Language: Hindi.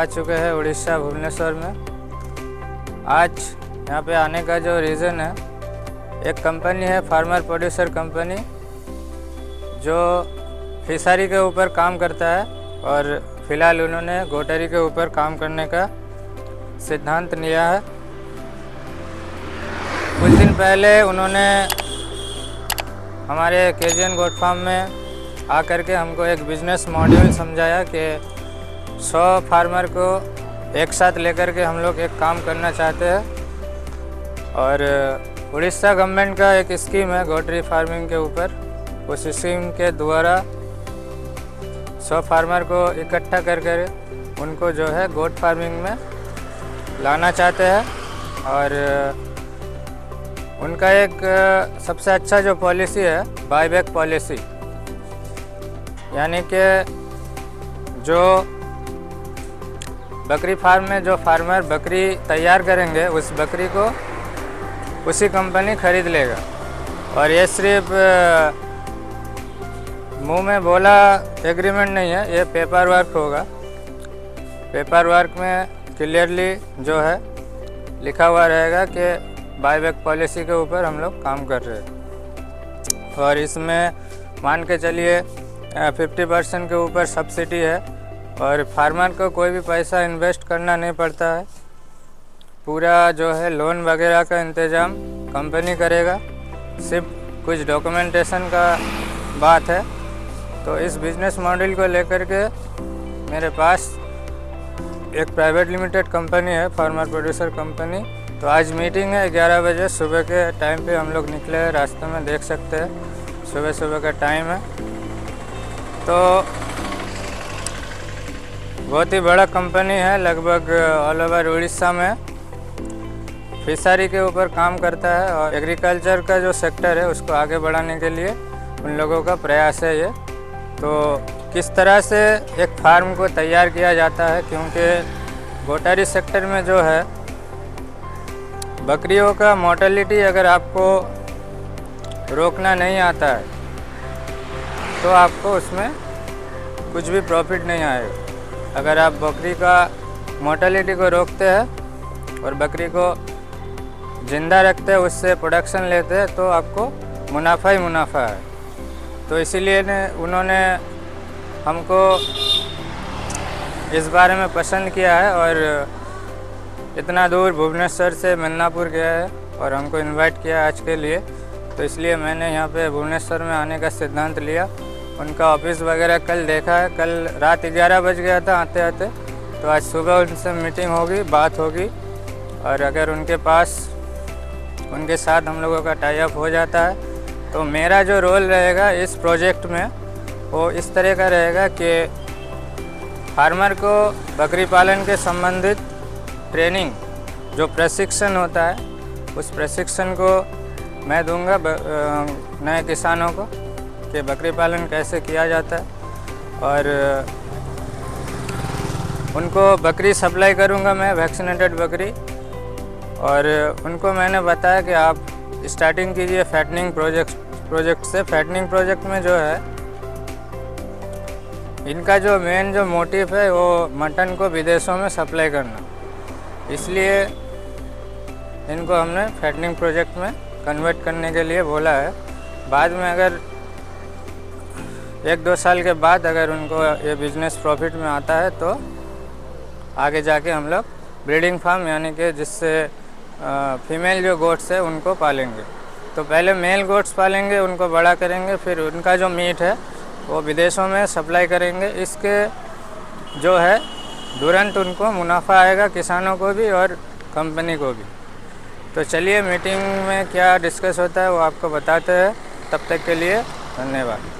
आ चुके हैं उड़ीसा भुवनेश्वर में। आज यहाँ पे आने का जो रीज़न है, एक कंपनी है फार्मर प्रोड्यूसर कंपनी जो फिशरी के ऊपर काम करता है और फिलहाल उन्होंने गोटरी के ऊपर काम करने का सिद्धांत लिया है। कुछ दिन पहले उन्होंने हमारे केजीएन गोट फार्म में आकर के हमको एक बिजनेस मॉड्यूल समझाया कि 100 फार्मर को एक साथ लेकर के हम लोग एक काम करना चाहते हैं और उड़ीसा गवर्नमेंट का एक स्कीम है गोटरी फार्मिंग के ऊपर। उस स्कीम के द्वारा 100 फार्मर को इकट्ठा कर कर उनको जो है गोट फार्मिंग में लाना चाहते हैं और उनका एक सबसे अच्छा जो पॉलिसी है बायबैक पॉलिसी, यानी कि जो बकरी फार्म में जो फार्मर बकरी तैयार करेंगे उस बकरी को उसी कंपनी खरीद लेगा और ये सिर्फ मुंह में बोला एग्रीमेंट नहीं है, ये पेपर वर्क होगा। पेपर वर्क में क्लियरली जो है लिखा हुआ रहेगा कि बायबैक पॉलिसी के ऊपर हम लोग काम कर रहे हैं और इसमें मान के चलिए 50% के ऊपर सब्सिडी है और फार्मर को कोई भी पैसा इन्वेस्ट करना नहीं पड़ता है। पूरा जो है लोन वगैरह का इंतज़ाम कंपनी करेगा, सिर्फ कुछ डॉक्यूमेंटेशन का बात है। तो इस बिज़नेस मॉडल को लेकर के मेरे पास एक प्राइवेट लिमिटेड कंपनी है फार्मर प्रोड्यूसर कंपनी। तो आज मीटिंग है 11 बजे सुबह के टाइम पे हम लोग निकले हैं, रास्ते में देख सकते हैं सुबह सुबह का टाइम है। तो बहुत ही बड़ा कंपनी है, लगभग ऑल ओवर उड़ीसा में फिशरी के ऊपर काम करता है और एग्रीकल्चर का जो सेक्टर है उसको आगे बढ़ाने के लिए उन लोगों का प्रयास है ये। तो किस तरह से एक फार्म को तैयार किया जाता है, क्योंकि गोटरी सेक्टर में जो है बकरियों का मोर्टेलिटी अगर आपको रोकना नहीं आता है तो आपको उसमें कुछ भी प्रॉफिट नहीं आएगा। अगर आप बकरी का मोर्टेलिटी को रोकते हैं और बकरी को ज़िंदा रखते हैं, उससे प्रोडक्शन लेते हैं, तो आपको मुनाफा ही मुनाफा है। तो इसीलिए उन्होंने हमको इस बारे में पसंद किया है और इतना दूर भुवनेश्वर से मिलनापुर गया है और हमको इनवाइट किया आज के लिए। तो इसलिए मैंने यहाँ पे भुवनेश्वर में आने का सिद्धांत लिया। उनका ऑफिस वगैरह कल देखा है, कल रात 11 बज गया था आते आते। तो आज सुबह उनसे मीटिंग होगी, बात होगी और अगर उनके पास उनके साथ हम लोगों का टाई अप हो जाता है तो मेरा जो रोल रहेगा इस प्रोजेक्ट में वो इस तरह का रहेगा कि फार्मर को बकरी पालन के संबंधित ट्रेनिंग जो प्रशिक्षण होता है उस प्रशिक्षण को मैं दूंगा नए किसानों को कि बकरी पालन कैसे किया जाता है और उनको बकरी सप्लाई करूंगा मैं, वैक्सीनेटेड बकरी। और उनको मैंने बताया कि आप स्टार्टिंग कीजिए फैटनिंग प्रोजेक्ट से। फैटनिंग प्रोजेक्ट में जो है इनका जो मेन जो मोटिव है वो मटन को विदेशों में सप्लाई करना, इसलिए इनको हमने फैटनिंग प्रोजेक्ट में कन्वर्ट करने के लिए बोला है। बाद में अगर 1-2 साल के बाद अगर उनको ये बिज़नेस प्रॉफिट में आता है तो आगे जाके हम लोग ब्रीडिंग फार्म यानी कि जिससे फीमेल जो गोट्स है उनको पालेंगे। तो पहले मेल गोट्स पालेंगे, उनको बड़ा करेंगे, फिर उनका जो मीट है वो विदेशों में सप्लाई करेंगे। इसके जो है तुरंत उनको मुनाफा आएगा, किसानों को भी और कंपनी को भी। तो चलिए मीटिंग में क्या डिस्कस होता है वो आपको बताते हैं। तब तक के लिए धन्यवाद।